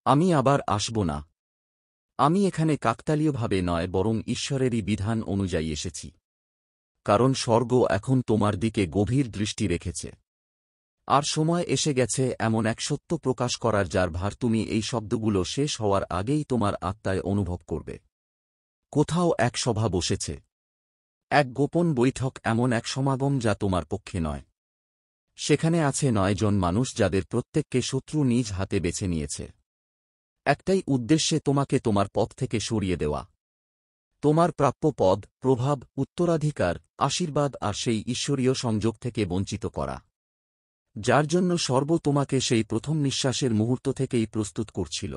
আমি আবার আসব না। আমি এখানে কাকতালীয়ভাবে নয় বরং ঈশ্বরেরই বিধান অনুযায়ী এসেছি। কারণ স্বর্গ এখন তোমার দিকে গভীর দৃষ্টি রেখেছে। আর সময় এসে গেছে এমন এক সত্য প্রকাশ করার যার ভার তুমি এই শব্দগুলো শেষ হওয়ার আগেই তোমার আত্মায় অনুভব করবে। কোথাও এক সভা বসেছে, এক গোপন বৈঠক, এমন এক সমাগম যা তোমার পক্ষে নয়। সেখানে আছে 9 জন মানুষ যাদের প্রত্যেককে শত্রু নিজ হাতে বেছে নিয়েছে, একটাই উদ্দেশ্যে তোমাকে তোমার পথ থেকে সরিয়ে দেওয়া। তোমার প্রাপ্য পদ, প্রভাব, উত্তরাধিকার, আশীর্বাদ আর সেই ঈশ্বরীয় সংযোগ থেকে বঞ্চিত করা, যার জন্য স্বর্গ তোমাকে সেই প্রথম নিঃশ্বাসের মুহূর্ত থেকেই প্রস্তুত করছিল।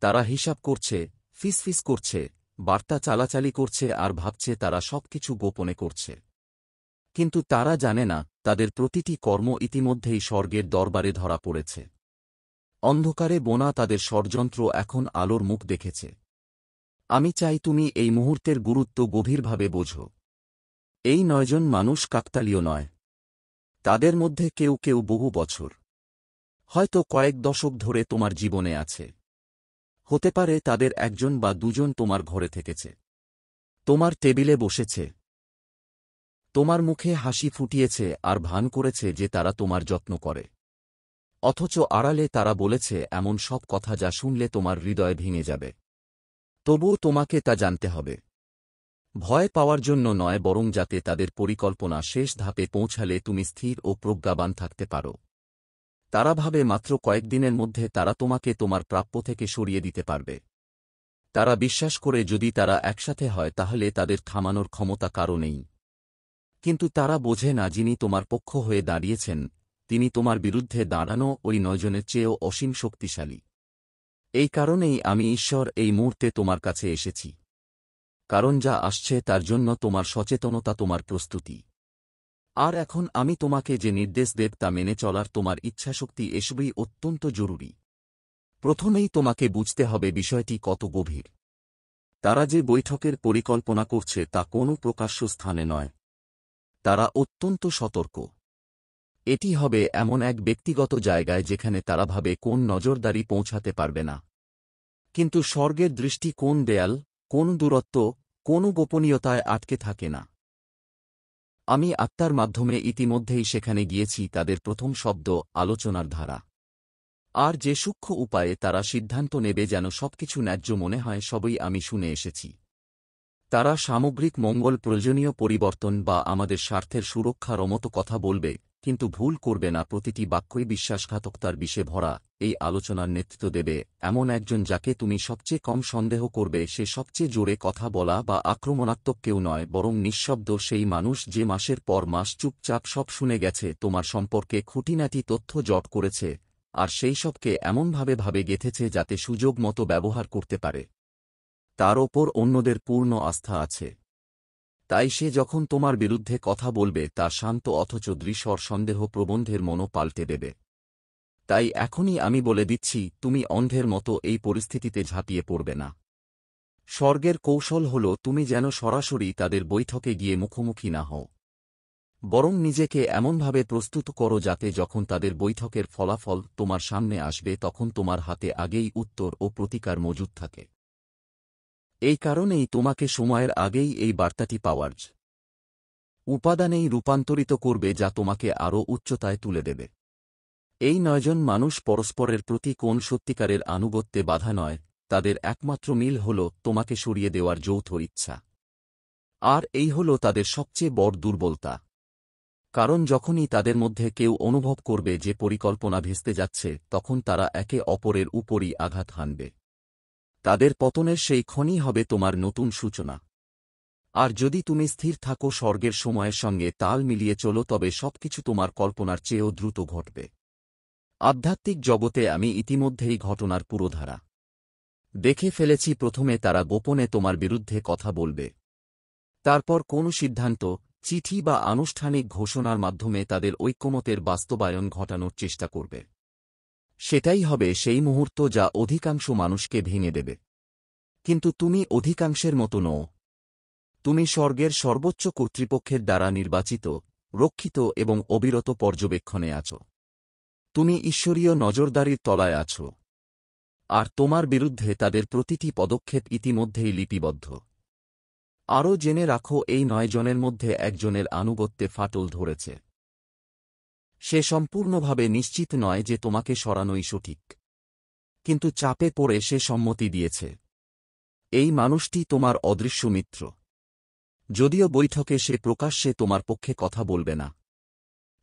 তারা হিসাব করছে, ফিসফিস করছে, বার্তা চালাচালি করছে আর ভাবছে তারা সবকিছু গোপনে করছে। কিন্তু তারা জানে না, তাদের প্রতিটি কর্ম ইতিমধ্যেই স্বর্গের দরবারে ধরা পড়েছে। অন্ধকারে বোনা তাদের ষড়যন্ত্র এখন আলোর মুখ দেখেছে। আমি চাই তুমি এই মুহূর্তের গুরুত্ব গভীরভাবে বোঝো। এই 9 জন মানুষ কাকতালীয় নয়। তাদের মধ্যে কেউ কেউ বহু বছর, হয়তো কয়েক দশক ধরে তোমার জীবনে আছে। হতে পারে তাদের একজন বা দুজন তোমার ঘরে থেকেছে, তোমার টেবিলে বসেছে, তোমার মুখে হাসি ফুটিয়েছে আর ভান করেছে যে তারা তোমার যত্ন করে। অথচ আড়ালে তারা বলেছে এমন সব কথা যা শুনলে তোমার হৃদয় ভেঙে যাবে। তবুও তোমাকে তা জানতে হবে। ভয় পাওয়ার জন্য নয়, বরং যাতে তাদের পরিকল্পনা শেষ ধাপে পৌঁছালে তুমি স্থির ও প্রজ্ঞাবান থাকতে পারো। তারা ভাবে মাত্র কয়েকদিনের মধ্যে তারা তোমাকে তোমার প্রাপ্য থেকে সরিয়ে দিতে পারবে। তারা বিশ্বাস করে যদি তারা একসাথে হয় তাহলে তাদের থামানোর ক্ষমতা কারও নেই। কিন্তু তারা বোঝে না, যিনি তোমার পক্ষ হয়ে দাঁড়িয়েছেন তিনি তোমার বিরুদ্ধে দাঁড়ানো ওই 9 জনের চেয়েও অসীম শক্তিশালী। এই কারণেই আমি ঈশ্বর এই মুহূর্তে তোমার কাছে এসেছি। কারণ যা আসছে তার জন্য তোমার সচেতনতা, তোমার প্রস্তুতি। আর এখন আমি তোমাকে যে নির্দেশ দেব তা মেনে চলার তোমার ইচ্ছাশক্তি, এসবই অত্যন্ত জরুরি। প্রথমেই তোমাকে বুঝতে হবে বিষয়টি কত গভীর। তারা যে বৈঠকের পরিকল্পনা করছে তা কোনো প্রকাশ্য স্থানে নয়। তারা অত্যন্ত সতর্ক। এটি হবে এমন এক ব্যক্তিগত জায়গায় যেখানে তারা ভাবে কোন নজরদারি পৌঁছাতে পারবে না। কিন্তু স্বর্গের দৃষ্টি কোন দেয়াল, কোন দূরত্ব, কোন গোপনীয়তায় আটকে থাকে না। আমি আত্মার মাধ্যমে ইতিমধ্যেই সেখানে গিয়েছি, তাদের প্রথম শব্দ, আলোচনার ধারা, আর যে সূক্ষ্ম উপায়ে তারা সিদ্ধান্ত নেবে যেন সবকিছু ন্যায্য মনে হয়, সবই আমি শুনে এসেছি। তারা সামগ্রিক মঙ্গল, প্রয়োজনীয় পরিবর্তন বা আমাদের স্বার্থের সুরক্ষার মতো কথা বলবে, কিন্তু ভুল করবে না। প্রতিটি বাক্যই বিশ্বাসঘাতকতার বিষে ভরা। এই আলোচনার নেতৃত্ব দেবে এমন একজন যাকে তুমি সবচেয়ে কম সন্দেহ করবে। সে সবচেয়ে জোরে কথা বলা বা আক্রমণাত্মক কেউ নয়, বরং নিঃশব্দ সেই মানুষ যে মাসের পর মাস চুপচাপ সব শুনে গেছে, তোমার সম্পর্কে খুঁটিনাটি তথ্য জট করেছে, আর সেই সবকে এমনভাবে ভাবে গেঁথেছে যাতে সুযোগ মতো ব্যবহার করতে পারে। তার ওপর অন্যদের পূর্ণ আস্থা আছে। তাই সে যখন তোমার বিরুদ্ধে কথা বলবে তা শান্ত অথচ দৃঢ় সন্দেহ প্রবন্ধের মনো পাল্টে দেবে। তাই এখনই আমি বলে দিচ্ছি, তুমি অন্ধের মতো এই পরিস্থিতিতে ঝাঁপিয়ে পড়বে না। স্বর্গের কৌশল হল তুমি যেন সরাসরি তাদের বৈঠকে গিয়ে মুখোমুখি না হও, বরং নিজেকে এমনভাবে প্রস্তুত করো যাতে যখন তাদের বৈঠকের ফলাফল তোমার সামনে আসবে তখন তোমার হাতে আগেই উত্তর ও প্রতিকার মজুদ থাকে। এই কারণেই তোমাকে সময়ের আগেই এই বার্তাটি পাওয়ার উপাদানেই রূপান্তরিত করবে, যা তোমাকে আরও উচ্চতায় তুলে দেবে। এই 9 জন মানুষ পরস্পরের প্রতি কোন সত্যিকারের আনুগত্যে বাধা নয়, তাদের একমাত্র মিল হল তোমাকে সরিয়ে দেওয়ার যৌথ ইচ্ছা। আর এই হল তাদের সবচেয়ে বড় দুর্বলতা। কারণ যখনই তাদের মধ্যে কেউ অনুভব করবে যে পরিকল্পনা ভেস্তে যাচ্ছে, তখন তারা একে অপরের উপরই আঘাত হানবে। তাদের পতনের সেই ক্ষণই হবে তোমার নতুন সূচনা। আর যদি তুমি স্থির থাকো, স্বর্গের সময়ের সঙ্গে তাল মিলিয়ে চলো, তবে সবকিছু তোমার কল্পনার চেয়েও দ্রুত ঘটবে। আধ্যাত্মিক জগতে আমি ইতিমধ্যেই ঘটনার পুরোধারা দেখে ফেলেছি। প্রথমে তারা গোপনে তোমার বিরুদ্ধে কথা বলবে, তারপর কোনো সিদ্ধান্ত, চিঠি বা আনুষ্ঠানিক ঘোষণার মাধ্যমে তাদের ঐক্যমতের বাস্তবায়ন ঘটানোর চেষ্টা করবে। সেটাই হবে সেই মুহূর্ত যা অধিকাংশ মানুষকে ভেঙে দেবে। কিন্তু তুমি অধিকাংশের মতো নও। তুমি স্বর্গের সর্বোচ্চ কর্তৃপক্ষের দ্বারা নির্বাচিত, রক্ষিত এবং অবিরত পর্যবেক্ষণে আছো। তুমি ঈশ্বরীয় নজরদারির তলায় আছো। আর তোমার বিরুদ্ধে তাদের প্রতিটি পদক্ষেপ ইতিমধ্যেই লিপিবদ্ধ। আরও জেনে রাখো, এই 9 জনের মধ্যে একজনের আনুগত্যে ফাটল ধরেছে। সে সম্পূর্ণভাবে নিশ্চিত নয় যে তোমাকে সরানোই সঠিক, কিন্তু চাপে পড়ে সে সম্মতি দিয়েছে। এই মানুষটি তোমার অদৃশ্য মিত্র। যদিও বৈঠকে সে প্রকাশ্যে তোমার পক্ষে কথা বলবে না,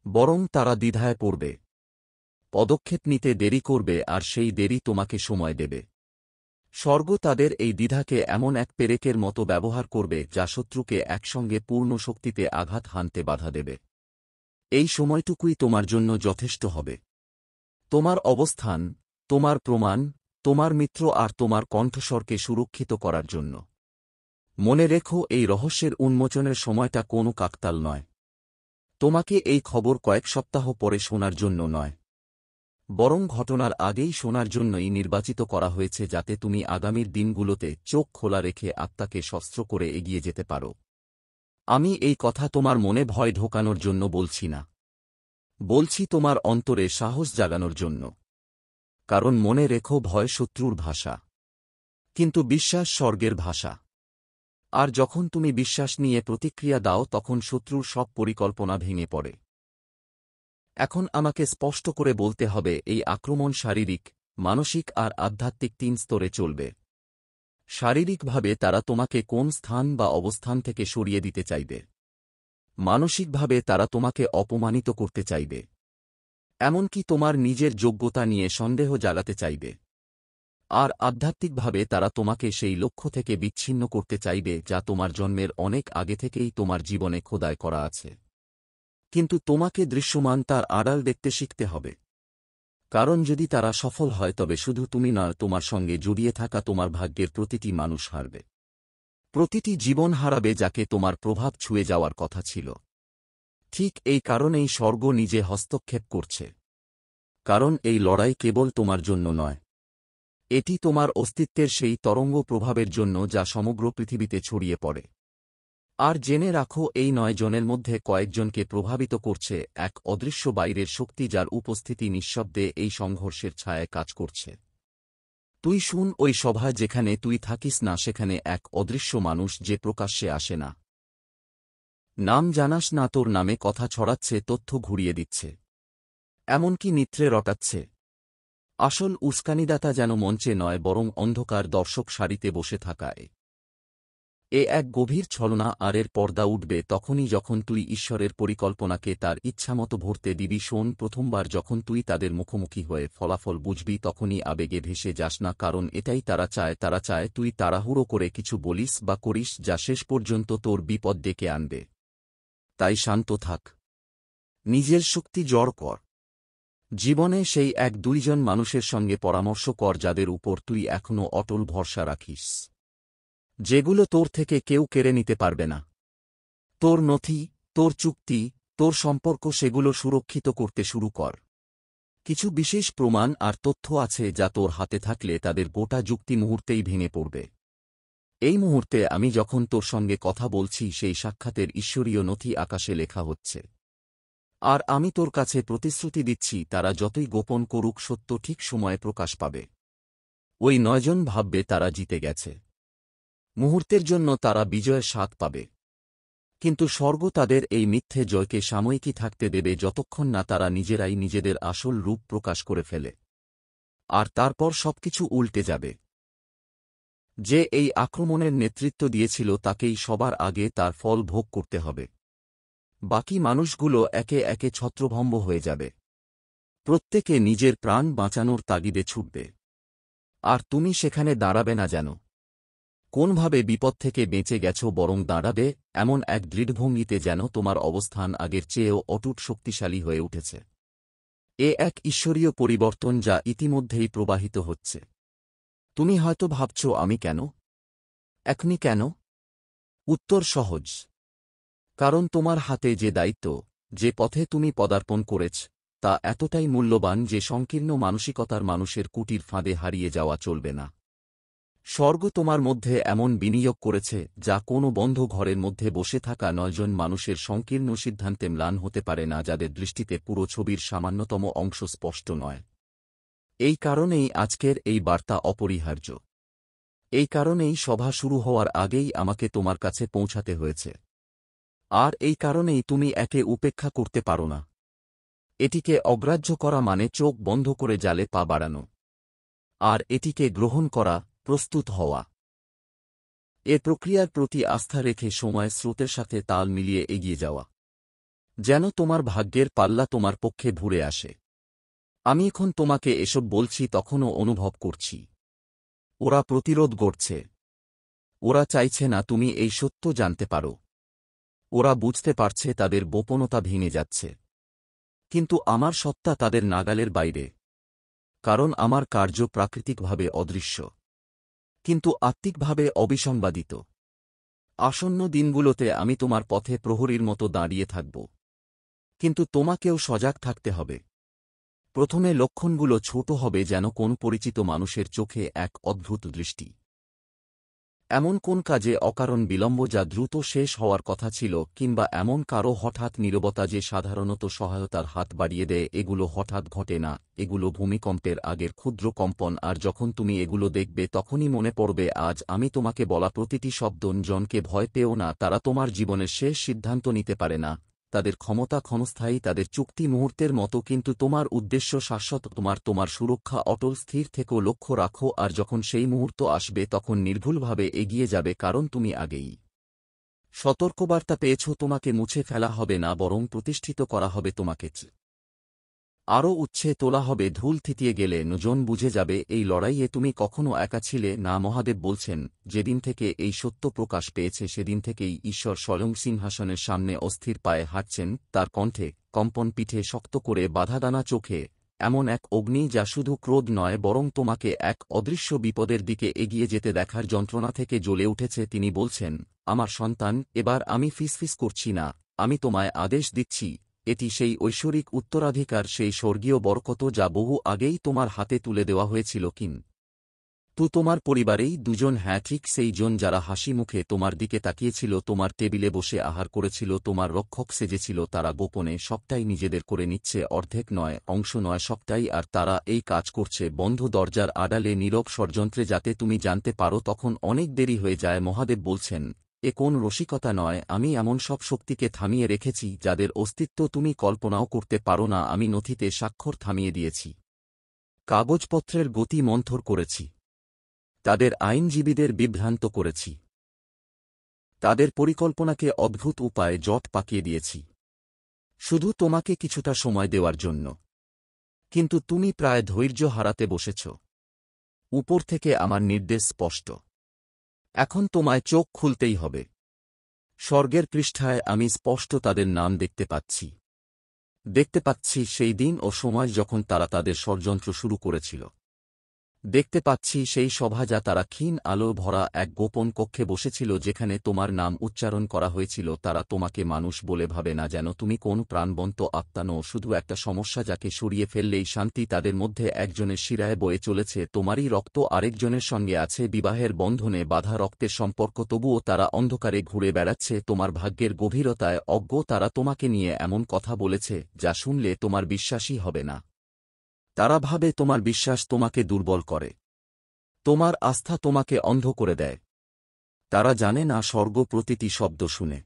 বরং তারা দ্বিধায় পড়বে, পদক্ষেপ নিতে দেরি করবে, আর সেই দেরি তোমাকে সময় দেবে। স্বর্গ তাদের এই দ্বিধাকে এমন এক পেরেকের মতো ব্যবহার করবে যা শত্রুকে একসঙ্গে পূর্ণ শক্তিতে আঘাত হানতে বাধা দেবে। এই সময়টুকুই তোমার জন্য যথেষ্ট হবে। তোমার অবস্থান, তোমার প্রমাণ, তোমার মিত্র আর তোমার কণ্ঠস্বরকে সুরক্ষিত করার জন্য। মনে রেখো, এই রহস্যের উন্মোচনের সময়টা কোনো কাকতাল নয়। তোমাকে এই খবর কয়েক সপ্তাহ পরে শোনার জন্য নয়, বরং ঘটনার আগেই শোনার জন্যই নির্বাচিত করা হয়েছে, যাতে তুমি আগামীর দিনগুলোতে চোখ খোলা রেখে আত্মাকে শস্ত্র করে এগিয়ে যেতে পারো। আমি এই কথা তোমার মনে ভয় ঢোকানোর জন্য বলছি না, বলছি তোমার অন্তরে সাহস জাগানোর জন্য। কারণ মনে রেখো, ভয় শত্রুর ভাষা, কিন্তু বিশ্বাস স্বর্গের ভাষা। আর যখন তুমি বিশ্বাস নিয়ে প্রতিক্রিয়া দাও, তখন শত্রুর সব পরিকল্পনা ভেঙে পড়ে। এখন আমাকে স্পষ্ট করে বলতে হবে, এই আক্রমণ শারীরিক, মানসিক আর আধ্যাত্মিক 3 স্তরে চলবে। শারীরিকভাবে তারা তোমাকে কোন স্থান বা অবস্থান থেকে সরিয়ে দিতে চাইবে। মানসিকভাবে তারা তোমাকে অপমানিত করতে চাইবে, এমনকি তোমার নিজের যোগ্যতা নিয়ে সন্দেহ জাগাতে চাইবে। আর আধ্যাত্মিকভাবে তারা তোমাকে সেই লক্ষ্য থেকে বিচ্ছিন্ন করতে চাইবে যা তোমার জন্মের অনেক আগে থেকেই তোমার জীবনে খোদাই করা আছে। কিন্তু তোমাকে দৃশ্যমান তার আড়াল দেখতে শিখতে হবে। কারণ যদি তারা সফল হয়, তবে শুধু তুমি নয়, তোমার সঙ্গে জড়িয়ে থাকা তোমার ভাগ্যের প্রতিটি মানুষ হারবে। প্রতিটি জীবন হারাবে যাকে তোমার প্রভাব ছুঁয়ে যাওয়ার কথা ছিল। ঠিক এই কারণেই স্বর্গ নিজে হস্তক্ষেপ করছে। কারণ এই লড়াই কেবল তোমার জন্য নয়, এটি তোমার অস্তিত্বের সেই তরঙ্গ প্রভাবের জন্য যা সমগ্র পৃথিবীতে ছড়িয়ে পড়ে। আর জেনে রাখো, এই 9 জনের মধ্যে কয়েকজনকে প্রভাবিত করছে এক অদৃশ্য বাইরের শক্তি, যার উপস্থিতি নিঃশব্দে এই সংঘর্ষের ছায়ায় কাজ করছে। তুই শুন, ওই সভায় যেখানে তুই থাকিস না, সেখানে এক অদৃশ্য মানুষ যে প্রকাশ্যে আসে না। নাম জানাস না, তোর নামে কথা ছড়াচ্ছে, তথ্য ঘুরিয়ে দিচ্ছে, এমনকি নিত্রে রটাচ্ছে। আসল উস্কানিদাতা যেন মঞ্চে নয়, বরং অন্ধকার দর্শক সারিতে বসে থাকায়। এ এক গভীর ছলনা, আর এর পর্দা উঠবে তখনই যখন তুই ঈশ্বরের পরিকল্পনাকে তার ইচ্ছামতো ভরতে দিবি। শোন, প্রথমবার যখন তুই তাদের মুখোমুখি হয়ে ফলাফল বুঝবি, তখনই আবেগে ভেসে যাস না, কারণ এটাই তারা চায়। তারা চায় তুই তাড়াহুড়ো করে কিছু বলিস বা করিস যা শেষ পর্যন্ত তোর বিপদ ডেকে আনবে। তাই শান্ত থাক, নিজের শক্তি জড় কর। জীবনে সেই 1-2 জন মানুষের সঙ্গে পরামর্শ কর যাদের উপর তুই এখনও অটল ভরসা রাখিস, যেগুলো তোর থেকে কেউ কেড়ে নিতে পারবে না। তোর নথি, তোর চুক্তি, তোর সম্পর্ক, সেগুলো সুরক্ষিত করতে শুরু কর। কিছু বিশেষ প্রমাণ আর তথ্য আছে যা তোর হাতে থাকলে তাদের গোটা যুক্তি মুহূর্তেই ভেঙে পড়বে। এই মুহূর্তে আমি যখন তোর সঙ্গে কথা বলছি, সেই সাক্ষাতের ঈশ্বরীয় নথি আকাশে লেখা হচ্ছে। আর আমি তোর কাছে প্রতিশ্রুতি দিচ্ছি, তারা যতই গোপন করুক, সত্য ঠিক সময়ে প্রকাশ পাবে। ওই 9 জন ভাববে তারা জিতে গেছে, মুহূর্তের জন্য তারা বিজয়ের স্বাদ পাবে। কিন্তু স্বর্গ তাদের এই মিথ্যে জয়কে সাময়িকই থাকতে দেবে, যতক্ষণ না তারা নিজেরাই নিজেদের আসল রূপ প্রকাশ করে ফেলে। আর তারপর সবকিছু উল্টে যাবে। যে এই আক্রমণের নেতৃত্ব দিয়েছিল, তাকেই সবার আগে তার ফল ভোগ করতে হবে। বাকি মানুষগুলো একে একে ছত্রভঙ্গ হয়ে যাবে। প্রত্যেকে নিজের প্রাণ বাঁচানোর তাগিদে ছুটবে। আর তুমি সেখানে দাঁড়াবে না যেন কোনভাবে বিপদ থেকে বেঁচে গেছ, বরং দাঁড়াবে এমন এক দৃঢ়ভঙ্গিতে যেন তোমার অবস্থান আগের চেয়েও অটুট শক্তিশালী হয়ে উঠেছে। এ এক ঈশ্বরীয় পরিবর্তন যা ইতিমধ্যেই প্রবাহিত হচ্ছে। তুমি হয়তো ভাবছ, আমি কেন? এখনই কেন? উত্তর সহজ। কারণ তোমার হাতে যে দায়িত্ব, যে পথে তুমি পদার্পণ করেছ, তা এতটাই মূল্যবান যে সংকীর্ণ মানসিকতার মানুষের কুটির ফাঁদে হারিয়ে যাওয়া চলবে না। স্বর্গ তোমার মধ্যে এমন বিনিয়োগ করেছে যা কোনো বন্ধ ঘরের মধ্যে বসে থাকা 9 জন মানুষের সংকীর্ণ সিদ্ধান্তে ম্লান হতে পারে না, যাদের দৃষ্টিতে পুরো ছবির সামান্যতম অংশ স্পষ্ট নয়। এই কারণেই আজকের এই বার্তা অপরিহার্য। এই কারণেই সভা শুরু হওয়ার আগেই আমাকে তোমার কাছে পৌঁছাতে হয়েছে। আর এই কারণেই তুমি একে উপেক্ষা করতে পারো না। এটিকে অগ্রাহ্য করা মানে চোখ বন্ধ করে জালে পা বাড়ানো। আর এটিকে গ্রহণ করা, প্রস্তুত হওয়া। এ প্রক্রিয়ার প্রতি আস্থা রেখে সময় স্রোতের সাথে তাল মিলিয়ে এগিয়ে যাওয়া। যেন তোমার ভাগ্যের পাল্লা তোমার পক্ষে ঘুরে আসে। আমি এখন তোমাকে এসব বলছি তখনও অনুভব করছি। ওরা প্রতিরোধ গড়ছে। ওরা চাইছে না তুমি এই সত্য জানতে পারো। ওরা বুঝতে পারছে তাদের গোপনতা ভেঙে যাচ্ছে। কিন্তু আমার সত্তা তাদের নাগালের বাইরে। কারণ আমার কার্য প্রাকৃতিকভাবে অদৃশ্য, কিন্তু আত্মিকভাবে অবিসংবাদিত। আসন্ন দিনগুলোতে আমি তোমার পথে প্রহরীর মতো দাঁড়িয়ে থাকব। কিন্তু তোমাকেও সজাগ থাকতে হবে। প্রথমে লক্ষণগুলো ছোট হবে, যেন কোন পরিচিত মানুষের চোখে এক অদ্ভুত দৃষ্টি। এমন কোন কাজে অকারণ বিলম্ব যা দ্রুত শেষ হওয়ার কথা ছিল, কিংবা এমন কারো হঠাৎ নীরবতা যে সাধারণত সহায়তার হাত বাড়িয়ে দেয়। এগুলো হঠাৎ ঘটে না, এগুলো ভূমিকম্পের আগের ক্ষুদ্র কম্পন। আর যখন তুমি এগুলো দেখবে তখনই মনে পড়বে আজ আমি তোমাকে বলা প্রতিটি শব্দ। জনকে ভয় পেও না, তারা তোমার জীবনের শেষ সিদ্ধান্ত নিতে পারে না। তাদের ক্ষমতা ক্ষণস্থায়ী, তাদের চুক্তি মুহূর্তের মতো, কিন্তু তোমার উদ্দেশ্য শাশ্বত। তোমার সুরক্ষা অটল। স্থির থেকেও লক্ষ্য রাখো, আর যখন সেই মুহূর্ত আসবে তখন নির্ভুলভাবে এগিয়ে যাবে, কারণ তুমি আগেই সতর্কবার্তা পেয়েছ। তোমাকে মুছে ফেলা হবে না, বরং প্রতিষ্ঠিত করা হবে তোমাকে। আরও উচ্ছে তোলা হবে। ধুল থিতিয়ে গেলে নজন বুঝে যাবে এই লড়াইয়ে তুমি কখনো একা ছিলে না। মহাদেব বলছেন, যেদিন থেকে এই সত্য প্রকাশ পেয়েছে সেদিন থেকেই ঈশ্বর স্বয়ং সিংহাসনের সামনে অস্থির পায়ে হাঁটছেন। তার কণ্ঠে কম্পন, পিঠে শক্ত করে বাঁধাদানা, চোখে এমন এক অগ্নি যা শুধু ক্রোধ নয়, বরং তোমাকে এক অদৃশ্য বিপদের দিকে এগিয়ে যেতে দেখার যন্ত্রণা থেকে জ্বলে উঠেছে। তিনি বলছেন, আমার সন্তান, এবার আমি ফিসফিস করছি না, আমি তোমায় আদেশ দিচ্ছি। এটি সেই ঐশ্বরিক উত্তরাধিকার, সেই স্বর্গীয় বরকত যা বহু আগেই তোমার হাতে তুলে দেওয়া হয়েছিল। তোমার পরিবারেই দুজন, হ্যাঁ ঠিক সেই জন যারা হাসি মুখে তোমার দিকে তাকিয়েছিল, তোমার টেবিলে বসে আহার করেছিল, তোমার রক্ষক সেজেছিল। তারা গোপনে সবটাই নিজেদের করে নিচ্ছে, অর্ধেক নয়, অংশ নয়, সবটাই। আর তারা এই কাজ করছে বন্ধ দরজার আড়ালে, নীরব ষড়যন্ত্রে, যাতে তুমি জানতে পারো তখন অনেক দেরি হয়ে যায়। মহাদেব বলছেন, এ কোন রসিকতা নয়। আমি এমন সব শক্তিকে থামিয়ে রেখেছি যাদের অস্তিত্ব তুমি কল্পনাও করতে পারো না। আমি নথিতে স্বাক্ষর থামিয়ে দিয়েছি, কাগজপত্রের গতি মন্থর করেছি, তাদের আইনজীবীদের বিভ্রান্ত করেছি, তাদের পরিকল্পনাকে অদ্ভুত উপায়ে জট পাকিয়ে দিয়েছি, শুধু তোমাকে কিছুটা সময় দেওয়ার জন্য। কিন্তু তুমি প্রায় ধৈর্য হারাতে বসেছ। উপর থেকে আমার নির্দেশ স্পষ্ট, এখন তোমায় চোখ খুলতেই হবে। স্বর্গের পৃষ্ঠায় আমি স্পষ্ট তাদের নাম দেখতে পাচ্ছি। দেখতে পাচ্ছি সেই দিন ও সময় যখন তারা তাদের ষড়যন্ত্র শুরু করেছিল। দেখতে পাচ্ছি সেই সভা যা তারা ক্ষীণ আলো ভরা এক গোপন কক্ষে বসেছিল, যেখানে তোমার নাম উচ্চারণ করা হয়েছিল। তারা তোমাকে মানুষ বলে ভাবে না, যেন তুমি কোন প্রাণবন্ত আত্মা নও, শুধু একটা সমস্যা যাকে সরিয়ে ফেললেই শান্তি। তাদের মধ্যে একজনের শিরায় বয়ে চলেছে তোমারই রক্ত, আরেকজনের সঙ্গে আছে বিবাহের বন্ধনে বাঁধা রক্তের সম্পর্ক। তবুও তারা অন্ধকারে ঘুরে বেড়াচ্ছে, তোমার ভাগ্যের গভীরতায় অজ্ঞ। তারা তোমাকে নিয়ে এমন কথা বলেছে যা শুনলে তোমার বিশ্বাসই হবে না। তারা ভাবে তোমার বিশ্বাস তোমাকে দুর্বল করে, তোমার আস্থা তোমাকে অন্ধ করে দেয়। তারা জানে না স্বর্গ প্রতিটি শব্দ শুনে।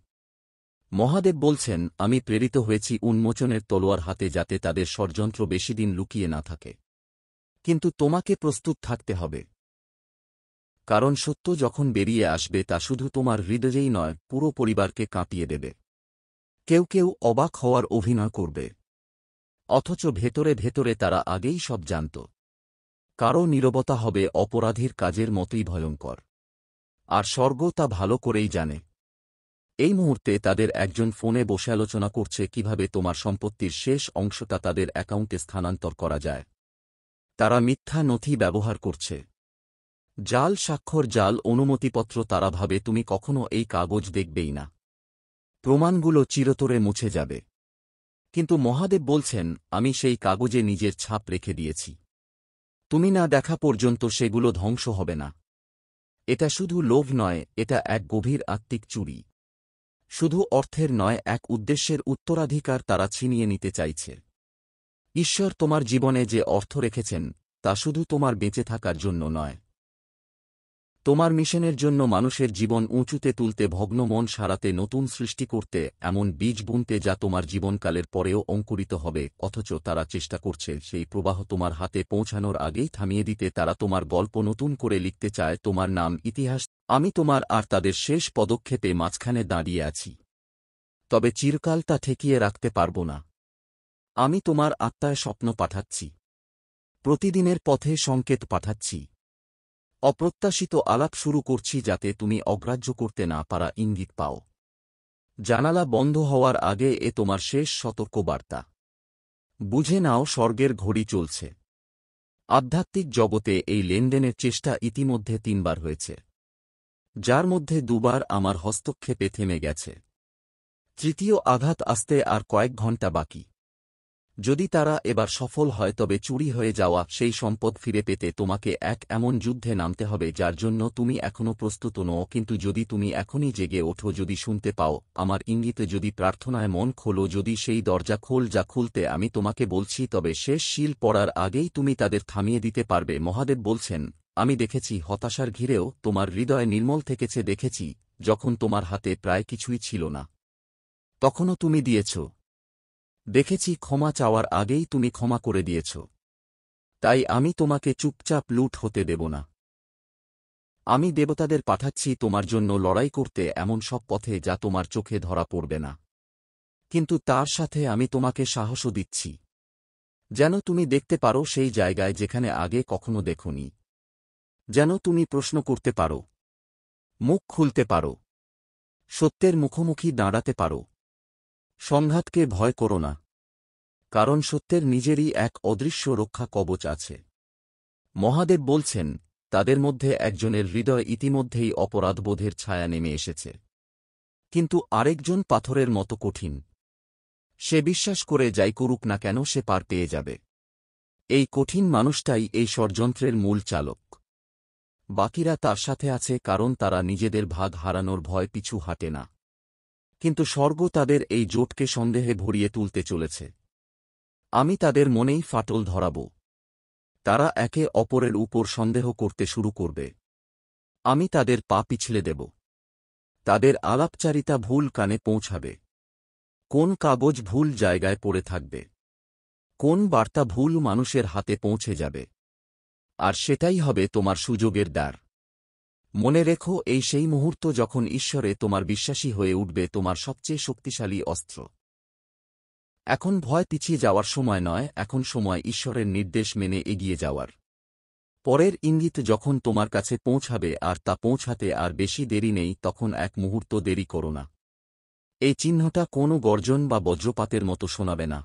মহাদেব বলছেন, আমি প্রেরিত হয়েছি উন্মোচনের তলোয়ার হাতে, যাতে তাদের ষড়যন্ত্র বেশিদিন লুকিয়ে না থাকে। কিন্তু তোমাকে প্রস্তুত থাকতে হবে, কারণ সত্য যখন বেরিয়ে আসবে তা শুধু তোমার হৃদয়েই নয়, পুরো পরিবারকে কাঁপিয়ে দেবে। কেউ কেউ অবাক হওয়ার অভিনয় করবে, অথচ ভেতরে ভেতরে তারা আগেই সব জানত। কারও নীরবতা হবে অপরাধীর কাজের মতোই ভয়ঙ্কর, আর স্বর্গ তা ভালো করেই জানে। এই মুহূর্তে তাদের একজন ফোনে বসে আলোচনা করছে কিভাবে তোমার সম্পত্তির শেষ অংশটা তাদের অ্যাকাউন্টে স্থানান্তর করা যায়। তারা মিথ্যা নথি ব্যবহার করছে, জাল স্বাক্ষর, জাল অনুমতিপত্র। তারা ভাবে তুমি কখনো এই কাগজ দেখবেই না, প্রমাণগুলো চিরতরে মুছে যাবে। কিন্তু মহাদেব বলছেন, আমি সেই কাগজে নিজের ছাপ রেখে দিয়েছি। তুমি না দেখা পর্যন্ত সেগুলো ধ্বংস হবে না। এটা শুধু লোভ নয়, এটা এক গভীর আত্মিক চুরি। শুধু অর্থের নয়, এক উদ্দেশ্যের উত্তরাধিকার তারা ছিনিয়ে নিতে চাইছে। ঈশ্বর তোমার জীবনে যে অর্থ রেখেছেন তা শুধু তোমার বেঁচে থাকার জন্য নয়। তোমার মিশনের জন্য মানুষের জীবন উঁচুতে তুলতে, ভগ্ন মন সারাতে, নতুন সৃষ্টি করতে, এমন বীজ বুনতে যা তোমার জীবনকালের পরেও অঙ্কুরিত হবে। অথচ তারা চেষ্টা করছে সেই প্রবাহ তোমার হাতে পৌঁছানোর আগেই থামিয়ে দিতে। তারা তোমার গল্প নতুন করে লিখতে চায়, তোমার নাম ইতিহাস। আমি তোমার আর তাদের শেষ পদক্ষেপে মাঝখানে দাঁড়িয়ে আছি, তবে চিরকাল তা ঠেকিয়ে রাখতে পারব না। আমি তোমার আত্মায় স্বপ্ন পাঠাচ্ছি, প্রতিদিনের পথে সংকেত পাঠাচ্ছি, অপ্রত্যাশিত আলাপ শুরু করছি, যাতে তুমি অগ্রাহ্য করতে না পারা ইঙ্গিত পাও। জানালা বন্ধ হওয়ার আগে এ তোমার শেষ সতর্কবার্তা। বুঝে নাও, স্বর্গের ঘড়ি চলছে। আধ্যাত্মিক জগতে এই লেনদেনের চেষ্টা ইতিমধ্যে 3 বার হয়েছে, যার মধ্যে 2 বার আমার হস্তক্ষেপে থেমে গেছে। তৃতীয় আঘাত আসতে আর কয়েক ঘণ্টা বাকি। যদি তারা এবার সফল হয়, তবে চুরি হয়ে যাওয়া সেই সম্পদ ফিরে পেতে তোমাকে এমন যুদ্ধে নামতে হবে যার জন্য তুমি এখনও প্রস্তুত নও। কিন্তু যদি তুমি এখনই জেগে ওঠো, যদি শুনতে পাও আমার ইঙ্গিতে, যদি প্রার্থনায় মন খোলো, যদি সেই দরজা খোল যা খুলতে আমি তোমাকে বলছি, তবে শেষ শিল পড়ার আগেই তুমি তাদের থামিয়ে দিতে পারবে। মহাদেব বলছেন, আমি দেখেছি হতাশার ঘিরেও তোমার হৃদয় নির্মল থেকেছে। দেখেছি যখন তোমার হাতে প্রায় কিছুই ছিল না, তখনও তুমি দিয়েছ। দেখেছি ক্ষমা চাওয়ার আগেই তুমি ক্ষমা করে দিয়েছ। তাই আমি তোমাকে চুপচাপ লুট হতে দেব না। আমি দেবতাদের পাঠাচ্ছি তোমার জন্য লড়াই করতে, এমন সব পথে যা তোমার চোখে ধরা পড়বে না। কিন্তু তার সাথে আমি তোমাকে সাহসও দিচ্ছি, যেন তুমি দেখতে পারো সেই জায়গায় যেখানে আগে কখনো দেখোনি। যেন তুমি প্রশ্ন করতে পারো, মুখ খুলতে পারো, সত্যের মুখোমুখি দাঁড়াতে পারো। সংঘাতকে ভয় করো না, কারণ সত্যের নিজেরই এক অদৃশ্য রক্ষা কবচ আছে। মহাদেব বলছেন, তাদের মধ্যে একজনের হৃদয় ইতিমধ্যেই অপরাধবোধের ছায়া নেমে এসেছে, কিন্তু আরেকজন পাথরের মতো কঠিন। সে বিশ্বাস করে যাই করুক না কেন সে পার পেয়ে যাবে। এই কঠিন মানুষটাই এই ষড়যন্ত্রের মূল চালক। বাকিরা তার সাথে আছে কারণ তারা নিজেদের ভাগ হারানোর ভয় পিছু হাঁটে না। কিন্তু স্বর্গ তাদের এই জোটকে সন্দেহে ভরিয়ে তুলতে চলেছে। আমি তাদের মনেই ফাটল ধরাব। তারা একে অপরের উপর সন্দেহ করতে শুরু করবে। আমি তাদের পা পিছলে দেব। তাদের আলাপচারিতা ভুল কানে পৌঁছাবে। কোন কাগজ ভুল জায়গায় পড়ে থাকবে, কোন বার্তা ভুল মানুষের হাতে পৌঁছে যাবে, আর সেটাই হবে তোমার সুযোগের দ্বার। মনে রেখো, এই সেই মুহূর্ত যখন ঈশ্বরে তোমার বিশ্বাসী হয়ে উঠবে তোমার সবচেয়ে শক্তিশালী অস্ত্র। এখন ভয় পিছিয়ে যাওয়ার সময় নয়, এখন সময় ঈশ্বরের নির্দেশ মেনে এগিয়ে যাওয়ার। পরের ইঙ্গিত যখন তোমার কাছে পৌঁছাবে, আর তা পৌঁছাতে আর বেশি দেরি নেই, তখন এক মুহূর্ত দেরি করো না। এই চিহ্নটা কোনো গর্জন বা বজ্রপাতের মতো শোনাবে না।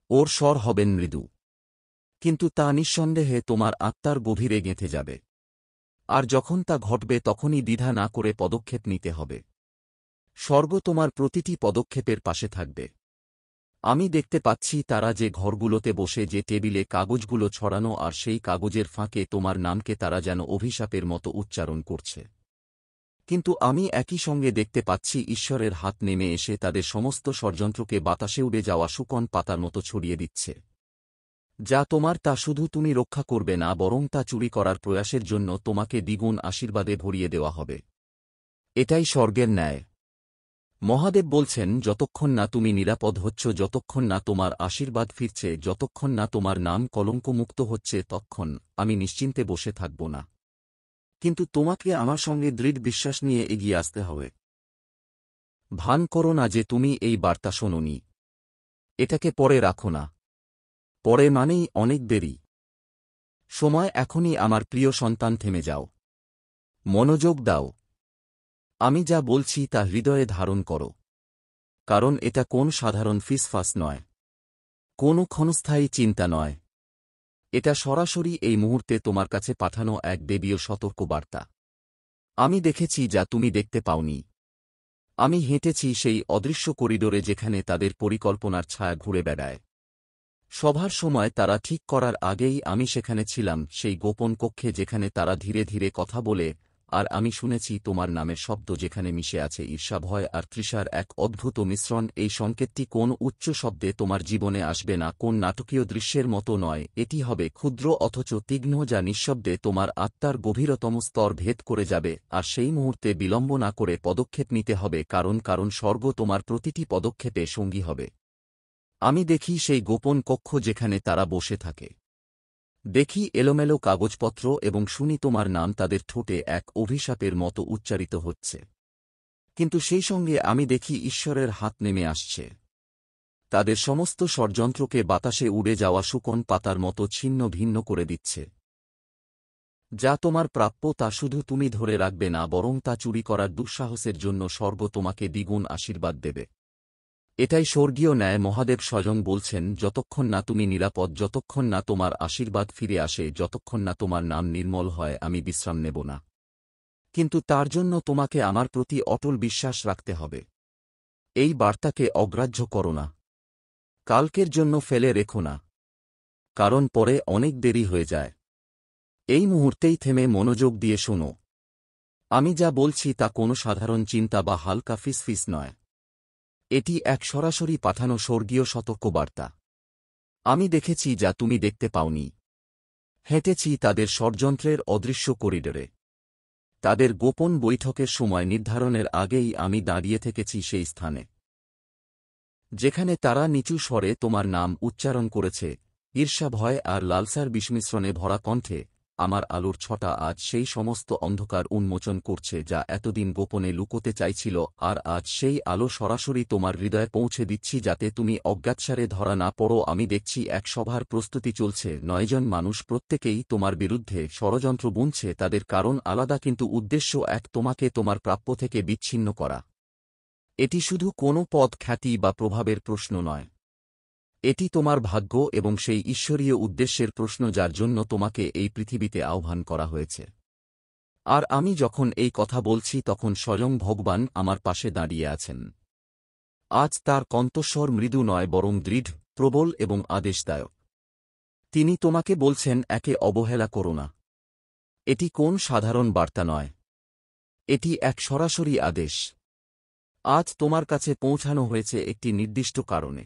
ওর স্বর হবেন মৃদু, কিন্তু তা নিঃসন্দেহে তোমার আত্মার গভীরে গেঁথে যাবে। আর যখন তা ঘটবে, তখনই দ্বিধা না করে পদক্ষেপ নিতে হবে। স্বর্গ তোমার প্রতিটি পদক্ষেপের পাশে থাকবে। আমি দেখতে পাচ্ছি তারা যে ঘরগুলোতে বসে, যে টেবিলে কাগজগুলো ছড়ানো, আর সেই কাগজের ফাঁকে তোমার নামকে তারা যেন অভিশাপের মতো উচ্চারণ করছে। কিন্তু আমি একই সঙ্গে দেখতে পাচ্ছি ঈশ্বরের হাত নেমে এসে তাদের সমস্ত ষড়যন্ত্রকে বাতাসে উড়ে যাওয়া শুকন পাতার মতো ছড়িয়ে দিচ্ছে। যা তোমার, তা শুধু তুমি রক্ষা করবে না, বরং তা চুরি করার প্রয়াসের জন্য তোমাকে দ্বিগুণ আশীর্বাদে ভরিয়ে দেওয়া হবে। এটাই স্বর্গের ন্যায়। মহাদেব বলছেন, যতক্ষণ না তুমি নিরাপদ হচ্ছ, যতক্ষণ না তোমার আশীর্বাদ ফিরছে, যতক্ষণ না তোমার নাম কলঙ্কমুক্ত হচ্ছে, ততক্ষণ আমি নিশ্চিন্তে বসে থাকব না। কিন্তু তোমাকে আমার সঙ্গে দৃঢ় বিশ্বাস নিয়ে এগিয়ে আসতে হবে। ভান করো না যে তুমি এই বার্তা শোনোনি। এটাকে পরে রাখো না। পরে মানেই অনেক দেরি। সময় এখনই। আমার প্রিয় সন্তান, থেমে যাও। মনোযোগ দাও। আমি যা বলছি তা হৃদয়ে ধারণ করো, কারণ এটা কোন সাধারণ ফিসফাস নয়, কোনো ক্ষণস্থায়ী চিন্তা নয়। এটা সরাসরি এই মুহূর্তে তোমার কাছে পাঠানো এক দেবীয় সতর্কবার্তা। আমি দেখেছি যা তুমি দেখতে পাওনি। আমি হেঁটেছি সেই অদৃশ্য করিডোরে যেখানে তাদের পরিকল্পনার ছায়া ঘুরে বেড়ায়। সভার সময় তারা ঠিক করার আগেই আমি সেখানে ছিলাম, সেই গোপন কক্ষে যেখানে তারা ধীরে ধীরে কথা বলে, আর আমি শুনেছি তোমার নামের শব্দ যেখানে মিশে আছে ঈর্ষা, ভয় আর তৃষার এক অদ্ভুত মিশ্রণ। এই সংকেতটি কোন উচ্চ শব্দে তোমার জীবনে আসবে না, কোন নাটকীয় দৃশ্যের মতো নয়। এটি হবে ক্ষুদ্র অথচ তীক্ষ্ণ, যা নিঃশব্দে তোমার আত্মার গভীরতম স্তর ভেদ করে যাবে। আর সেই মুহূর্তে বিলম্ব না করে পদক্ষেপ নিতে হবে, কারণ স্বর্গ তোমার প্রতিটি পদক্ষেপে সঙ্গী হবে। আমি দেখি সেই গোপন কক্ষ যেখানে তারা বসে থাকে। দেখি এলোমেলো কাগজপত্র এবং শুনি তোমার নাম তাদের ঠোঁটে এক অভিশাপের মতো উচ্চারিত হচ্ছে। কিন্তু সেই সঙ্গে আমি দেখি ঈশ্বরের হাত নেমে আসছে, তাদের সমস্ত ষড়যন্ত্রকে বাতাসে উড়ে যাওয়া শুকন পাতার মতো ছিন্ন ভিন্ন করে দিচ্ছে। যা তোমার প্রাপ্য তা শুধু তুমি ধরে রাখবে না, বরং তা চুরি করার দুঃসাহসের জন্য স্বর্গ তোমাকে দ্বিগুণ আশীর্বাদ দেবে। এটাই স্বর্গীয় ন্যায়। মহাদেব স্বয়ং বলছেন, যতক্ষণ না তুমি নিরাপদ, যতক্ষণ না তোমার আশীর্বাদ ফিরে আসে, যতক্ষণ না তোমার নাম নির্মল হয়, আমি বিশ্রাম নেব না। কিন্তু তার জন্য তোমাকে আমার প্রতি অটল বিশ্বাস রাখতে হবে। এই বার্তাকে অগ্রাহ্য করো না, কালকের জন্য ফেলে রেখো না, কারণ পরে অনেক দেরি হয়ে যায়। এই মুহূর্তেই থেমে মনোযোগ দিয়ে শোনো। আমি যা বলছি তা কোনো সাধারণ চিন্তা বা হালকা ফিসফিস নয়। এটি এক সরাসরি পাঠানো স্বর্গীয় সতর্কবার্তা। আমি দেখেছি যা তুমি দেখতে পাওনি। হেঁটেছি তাদের ষড়যন্ত্রের অদৃশ্য করিডোরে। তাদের গোপন বৈঠকের সময় নির্ধারণের আগেই আমি দাঁড়িয়ে থেকেছি সেই স্থানে, যেখানে তারা নিচু স্বরে তোমার নাম উচ্চারণ করেছে। ঈর্ষা, ভয় আর লালসার বিস্মিশ্রণে ভরা কণ্ঠে আমার আলোর ছটা আজ সেই সমস্ত অন্ধকার উন্মোচন করছে যা এতদিন গোপনে লুকোতে চাইছিল। আর আজ সেই আলো সরাসরি তোমার হৃদয়ে পৌঁছে দিচ্ছি, যাতে তুমি অজ্ঞাতসারে ধরা না পড়ো। আমি দেখছি এক সভার প্রস্তুতি চলছে। ৯ জন মানুষ, প্রত্যেকেই তোমার বিরুদ্ধে ষড়যন্ত্র বুনছে। তাদের কারণ আলাদা, কিন্তু উদ্দেশ্য এক, তোমাকে তোমার প্রাপ্য থেকে বিচ্ছিন্ন করা। এটি শুধু কোনো পদ, খ্যাতি বা প্রভাবের প্রশ্ন নয়। এটি তোমার ভাগ্য এবং সেই ঈশ্বরীয় উদ্দেশ্যের প্রশ্ন যার জন্য তোমাকে এই পৃথিবীতে আহ্বান করা হয়েছে। আর আমি যখন এই কথা বলছি তখন স্বয়ং ভগবান আমার পাশে দাঁড়িয়ে আছেন। আজ তার কণ্ঠস্বর মৃদু নয়, বরং দৃঢ়, প্রবল এবং আদেশদায়ক। তিনি তোমাকে বলছেন, একে অবহেলা করো না। এটি কোন সাধারণ বার্তা নয়, এটি এক সরাসরি আদেশ। আজ তোমার কাছে পৌঁছানো হয়েছে একটি নির্দিষ্ট কারণে।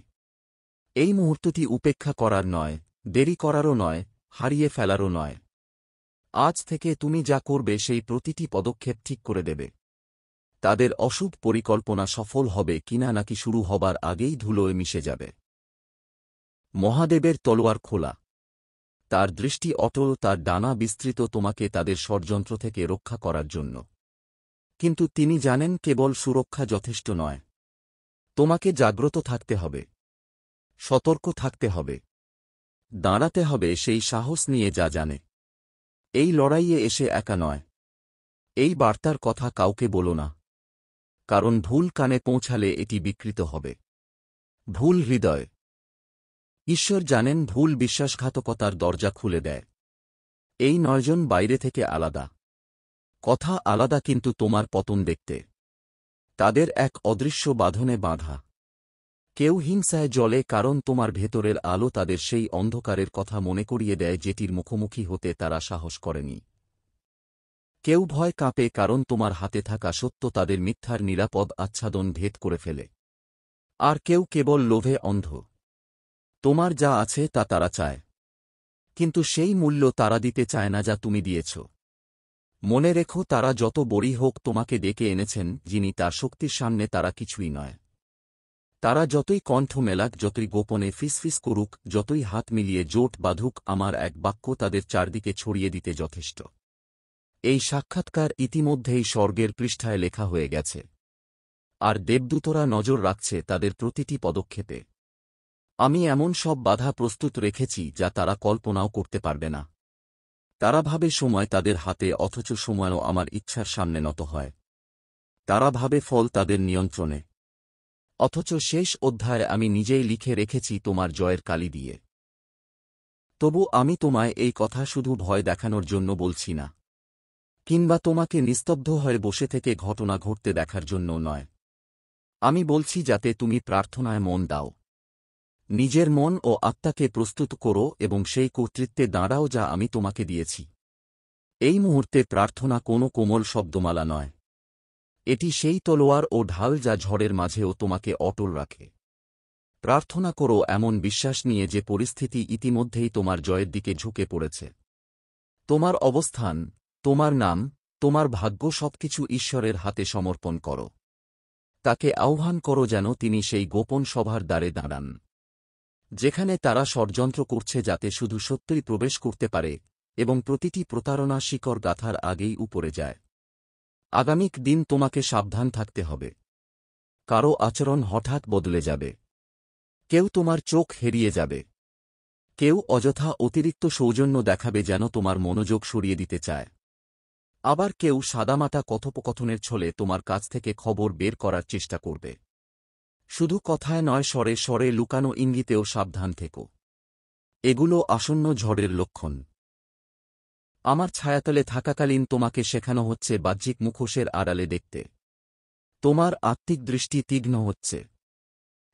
এই মুহূর্তটি উপেক্ষা করার নয়, দেরি করারও নয়, হারিয়ে ফেলারও নয়। আজ থেকে তুমি যা করবে সেই প্রতিটি পদক্ষেপ ঠিক করে দেবে তাদের অশুভ পরিকল্পনা সফল হবে কিনা, নাকি শুরু হবার আগেই ধুলোয় মিশে যাবে। মহাদেবের তলোয়ার খোলা, তার দৃষ্টি অটল, তার ডানা বিস্তৃত তোমাকে তাদের ষড়যন্ত্র থেকে রক্ষা করার জন্য। কিন্তু তিনি জানেন কেবল সুরক্ষা যথেষ্ট নয়, তোমাকে জাগ্রত থাকতে হবে, সতর্ক থাকতে হবে, দাঁড়াতে হবে সেই সাহস নিয়ে যা জানে। এই লড়াইয়ে এসে একা নয়। এই বার্তার কথা কাউকে বলো না, কারণ ভুল কানে পৌঁছালে এটি বিকৃত হবে। ভুল হৃদয়। ঈশ্বর জানেন ভুল বিশ্বাসঘাতকতার দরজা খুলে দেয়। এই ৯ জন বাইরে থেকে আলাদা, কথা আলাদা, কিন্তু তোমার পতন দেখতে তাদের এক অদৃশ্য বাঁধনে বাঁধা। কেউ হিংসায় জ্বলে কারণ তোমার ভেতরের আলো তাদের সেই অন্ধকারের কথা মনে করিয়ে দেয় যেটির মুখোমুখি হতে তারা সাহস করেনি। কেউ ভয় কাঁপে কারণ তোমার হাতে থাকা সত্য তাদের মিথ্যার নিরাপদ আচ্ছাদন ভেদ করে ফেলে। আর কেউ কেবল লোভে অন্ধ। তোমার যা আছে তা তারা চায়, কিন্তু সেই মূল্য তারা দিতে চায় না যা তুমি দিয়েছ। মনে রেখো, তারা যত বড়ই হোক তোমাকে ডেকে এনেছেন যিনি, তার শক্তির সামনে তারা কিছুই নয়। তারা যতই কণ্ঠ মেলাক, যতই গোপনে ফিসফিস করুক, যতই হাত মিলিয়ে জোট বাঁধুক, আমার এক বাক্য তাদের চারদিকে ছড়িয়ে দিতে যথেষ্ট। এই সাক্ষাৎকার ইতিমধ্যেই স্বর্গের পৃষ্ঠায় লেখা হয়ে গেছে, আর দেবদূতরা নজর রাখছে তাদের প্রতিটি পদক্ষেপে। আমি এমন সব বাধা প্রস্তুত রেখেছি যা তারা কল্পনাও করতে পারবে না। তারা ভাবে সময় তাদের হাতে, অথচ সময়ও আমার ইচ্ছার সামনে নত হয়। তারা ভাবে ফল তাদের নিয়ন্ত্রণে, অথচ শেষ অধ্যায়ে আমি নিজেই লিখে রেখেছি তোমার জয়ের কালি দিয়ে। তবু আমি তোমায় এই কথা শুধু ভয় দেখানোর জন্য বলছি না, কিংবা তোমাকে নিস্তব্ধ হয়ে বসে থেকে ঘটনা ঘটতে দেখার জন্য নয়। আমি বলছি যাতে তুমি প্রার্থনায় মন দাও, নিজের মন ও আত্মাকে প্রস্তুত করো এবং সেই কর্তৃত্বে দাঁড়াও যা আমি তোমাকে দিয়েছি। এই মুহূর্তে প্রার্থনা কোনো কোমল শব্দমালা নয়। এটি সেই তলোয়ার ও ঢাল যা ঝড়ের মাঝেও তোমাকে অটল রাখে। প্রার্থনা করো এমন বিশ্বাস নিয়ে যে পরিস্থিতি ইতিমধ্যেই তোমার জয়ের দিকে ঝুঁকে পড়েছে। তোমার অবস্থান, তোমার নাম, তোমার ভাগ্য সবকিছু ঈশ্বরের হাতে সমর্পণ করো। তাকে আহ্বান করো যেন তিনি সেই গোপন সভার দ্বারে দাঁড়ান, যেখানে তারা ষড়যন্ত্র করছে যাতে শুধু সত্যই প্রবেশ করতে পারে এবং প্রতিটি প্রতারণা শিকড় গাথার আগেই উপরে যায়। আগামী দিন তোমাকে সাবধান থাকতে হবে। কারো আচরণ হঠাৎ বদলে যাবে। কেউ তোমার চোখ হেরিয়ে যাবে। কেউ অযথা অতিরিক্ত সৌজন্য দেখাবে যেন তোমার মনোযোগ সরিয়ে দিতে চায়। আবার কেউ সাদামাটা কথোপকথনের ছলে তোমার কাছ থেকে খবর বের করার চেষ্টা করবে। শুধু কথায় নয়, স্বরে স্বরে লুকানো ইঙ্গিতেও সাবধান থেকো। এগুলো আসন্ন ঝড়ের লক্ষণ। আমার ছায়াতলে থাকাকালীন তোমাকে শেখানো হচ্ছে বাহ্যিক মুখোশের আড়ালে দেখতে। তোমার আত্মিক দৃষ্টি তীক্ষ্ণ হচ্ছে।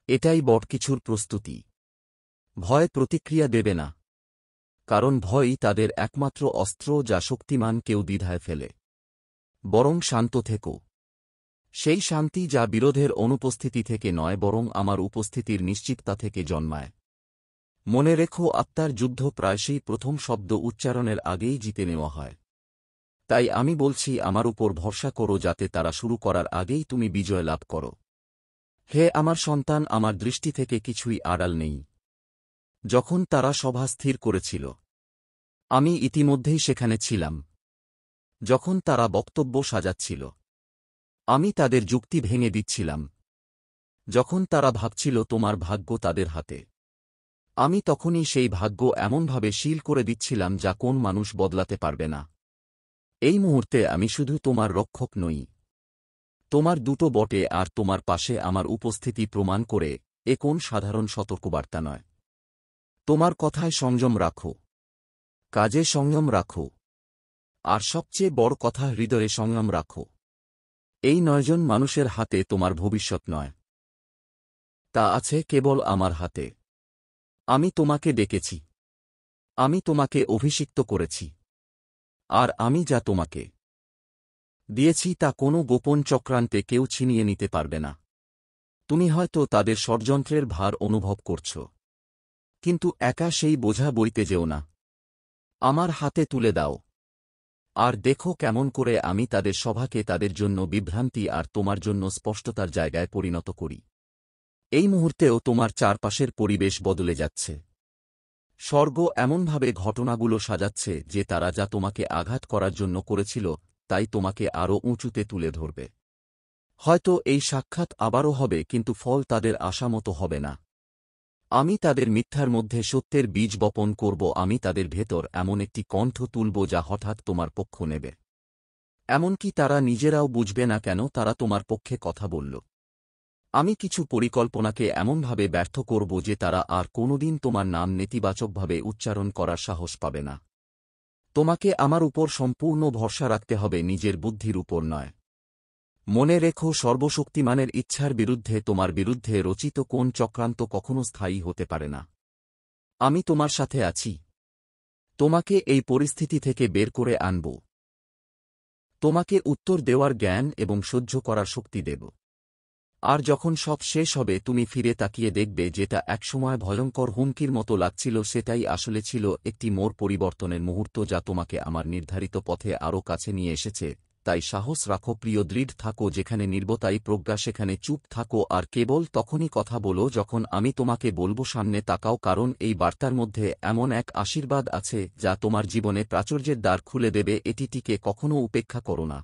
এটাই বড় কিছুর প্রস্তুতি। ভয় প্রতিক্রিয়া দেবে না, কারণ ভয়ই তাদের একমাত্র অস্ত্র যা শক্তিমান কেউ দ্বিধায় ফেলে। বরং শান্ত থেকো। সেই শান্তি যা বিরোধের অনুপস্থিতি থেকে নয়, বরং আমার উপস্থিতির নিশ্চিততা থেকে জন্মায়। মনে রেখো, আত্মার যুদ্ধ প্রায়শই প্রথম শব্দ উচ্চারণের আগেই জিতে নেওয়া হয়। তাই আমি বলছি, আমার উপর ভরসা করো যাতে তারা শুরু করার আগেই তুমি বিজয় লাভ করো। হে আমার সন্তান, আমার দৃষ্টি থেকে কিছুই আড়াল নেই। যখন তারা সভা স্থির করেছিল, আমি ইতিমধ্যেই সেখানে ছিলাম। যখন তারা বক্তব্য সাজাচ্ছিল, আমি তাদের যুক্তি ভেঙে দিচ্ছিলাম। যখন তারা ভাবছিল তোমার ভাগ্য তাদের হাতে, আমি তখনই সেই ভাগ্য এমনভাবে শীল করে দিচ্ছিলাম যা কোন মানুষ বদলাতে পারবে না। এই মুহূর্তে আমি শুধু তোমার রক্ষক নই। তোমার দুটো বটে আর তোমার পাশে আমার উপস্থিতি প্রমাণ করে এ কোন সাধারণ সতর্কবার্তা নয়। তোমার কথায় সংযম রাখো, কাজে সংযম রাখো, আর সবচেয়ে বড় কথা, হৃদয়ে সংযম রাখো। এই 9 জন মানুষের হাতে তোমার ভবিষ্যৎ নয়, তা আছে কেবল আমার হাতে। আমি তোমাকে ডেকেছি, আমি তোমাকে অভিষিক্ত করেছি, আর আমি যা তোমাকে দিয়েছি তা কোনো গোপন চক্রান্তে কেউ ছিনিয়ে নিতে পারবে না। তুমি হয়তো তাদের ষড়যন্ত্রের ভার অনুভব করছ, কিন্তু একা সেই বোঝা বইতে যেও না। আমার হাতে তুলে দাও, আর দেখো কেমন করে আমি তাদের সভাকে তাদের জন্য বিভ্রান্তি আর তোমার জন্য স্পষ্টতার জায়গায় পরিণত করি। এই মুহূর্তেও তোমার চারপাশের পরিবেশ বদলে যাচ্ছে। স্বর্গ এমনভাবে ঘটনাগুলো সাজাচ্ছে যে তারা যা তোমাকে আঘাত করার জন্য করেছিল তাই তোমাকে আরও উঁচুতে তুলে ধরবে। হয়তো এই সাক্ষাৎ আবারও হবে, কিন্তু ফল তাদের আশামতো হবে না। আমি তাদের মিথ্যার মধ্যে সত্যের বীজ বপন করব। আমি তাদের ভেতর এমন একটি কণ্ঠ তুলব যা হঠাৎ তোমার পক্ষ নেবে। এমনকি তারা নিজেরাও বুঝবে না কেন তারা তোমার পক্ষে কথা বলল। আমি কিছু পরিকল্পনাকে এমনভাবে ব্যর্থ করব যে তারা আর কোনোদিন তোমার নাম নেতিবাচকভাবে উচ্চারণ করার সাহস পাবে না। তোমাকে আমার উপর সম্পূর্ণ ভরসা রাখতে হবে, নিজের বুদ্ধির উপর নয়। মনে রেখো, সর্বশক্তিমানের ইচ্ছার বিরুদ্ধে তোমার বিরুদ্ধে রচিত কোন চক্রান্ত কখনো স্থায়ী হতে পারে না। আমি তোমার সাথে আছি। তোমাকে এই পরিস্থিতি থেকে বের করে আনব। তোমাকে উত্তর দেওয়ার জ্ঞান এবং সহ্য করার শক্তি দেব। আর যখন সব শেষ হবে, তুমি ফিরে তাকিয়ে দেখবে যেটা একসময় ভয়ঙ্কর হুমকির মতো লাগছিল সেটাই আসলে ছিল একটি মোড় পরিবর্তনের মুহূর্ত যা তোমাকে আমার নির্ধারিত পথে আরও কাছে নিয়ে এসেছে। তাই সাহস রাখো প্রিয়, দৃঢ় থাকো। যেখানে নীরবতাই প্রজ্ঞা সেখানে চুপ থাকো, আর কেবল তখনই কথা বলো যখন আমি তোমাকে বলবো সামনে তাকাও, কারণ এই বার্তার মধ্যে এমন এক আশীর্বাদ আছে যা তোমার জীবনে প্রাচুর্যের দ্বার খুলে দেবে। এটি টিকে কখনো উপেক্ষা করো না।